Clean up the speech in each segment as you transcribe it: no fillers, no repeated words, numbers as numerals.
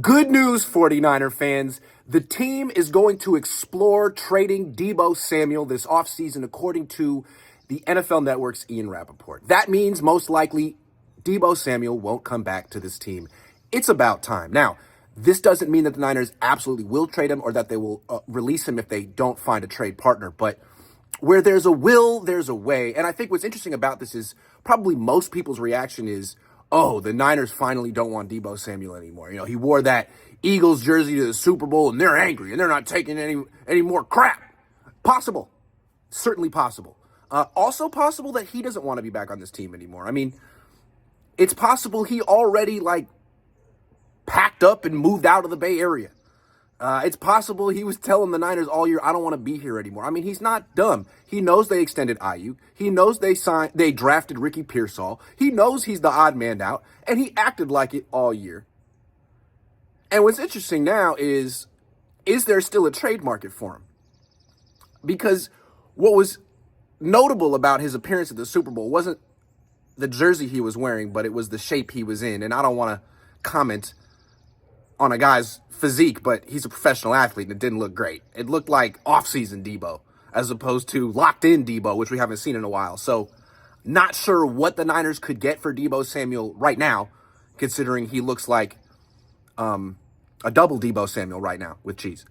Good news, 49er fans. The team is going to explore trading Deebo Samuel this offseason, according to the NFL Network's Ian Rappaport. That means most likely Deebo Samuel won't come back to this team. It's about time. Now, this doesn't mean that the Niners absolutely will trade him or that they will release him if they don't find a trade partner, but where there's a will, there's a way. And I think what's interesting about this is probably most people's reaction is, oh, the Niners finally don't want Deebo Samuel anymore. You know, he wore that Eagles jersey to the Super Bowl and they're angry and they're not taking any more crap. Possible. Certainly possible. Also possible that he doesn't want to be back on this team anymore. I mean, it's possible he already packed up and moved out of the Bay Area. It's possible he was telling the Niners all year, I don't want to be here anymore. I mean, he's not dumb. He knows they extended Ayuk. He knows they drafted Ricky Pearsall. He knows he's the odd man out, and he acted like it all year. And what's interesting now is there still a trade market for him? Because what was notable about his appearance at the Super Bowl wasn't the jersey he was wearing, but it was the shape he was in. And I don't want to comment on a guy's physique, but he's a professional athlete and it didn't look great. It looked like off-season Deebo as opposed to locked-in Deebo, which we haven't seen in a while. So not sure what the Niners could get for Deebo Samuel right now, considering he looks like a double Deebo Samuel right now with cheese.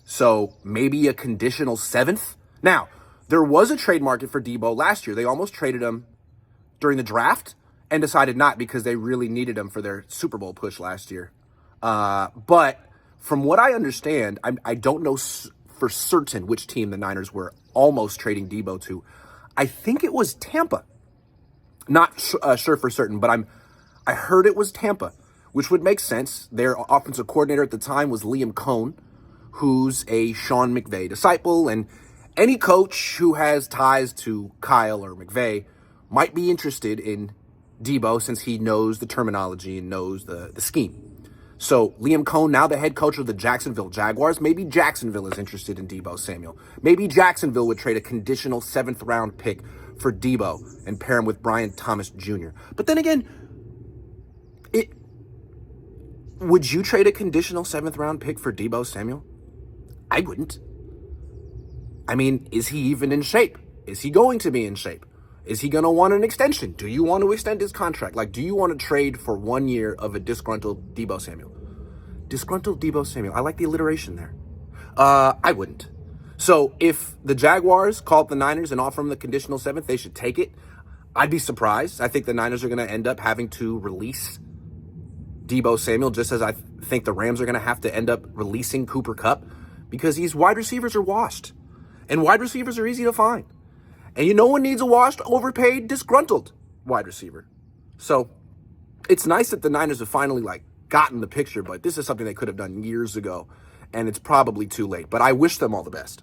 So maybe a conditional seventh? Now, there was a trade market for Deebo last year. They almost traded him during the draft and decided not because they really needed him for their Super Bowl push last year. But from what I understand, I don't know for certain which team the Niners were almost trading Deebo to. I think it was Tampa. Not sure for certain, but I heard it was Tampa, which would make sense. Their offensive coordinator at the time was Liam Cohn, who's a Sean McVay disciple, and any coach who has ties to Kyle or McVay might be interested in Deebo since he knows the terminology and knows the scheme. So Liam Cohn, now the head coach of the Jacksonville Jaguars, maybe Jacksonville is interested in Deebo Samuel. Maybe Jacksonville would trade a conditional 7th-round pick for Deebo and pair him with Brian Thomas Jr. But then again, would you trade a conditional 7th-round pick for Deebo Samuel? I wouldn't. I mean, is he even in shape? Is he going to be in shape? Is he going to want an extension? Do you want to extend his contract? Do you want to trade for 1 year of a disgruntled Deebo Samuel? Disgruntled Deebo Samuel. I like the alliteration there. I wouldn't. So if the Jaguars called the Niners and offer him the conditional 7th, they should take it. I'd be surprised. I think the Niners are going to end up having to release Deebo Samuel, just as I think the Rams are going to have to end up releasing Cooper Kupp, because these wide receivers are washed. And wide receivers are easy to find. And no one needs a washed, overpaid, disgruntled wide receiver. So it's nice that the Niners have finally gotten the picture, but this is something they could have done years ago, and it's probably too late. But I wish them all the best.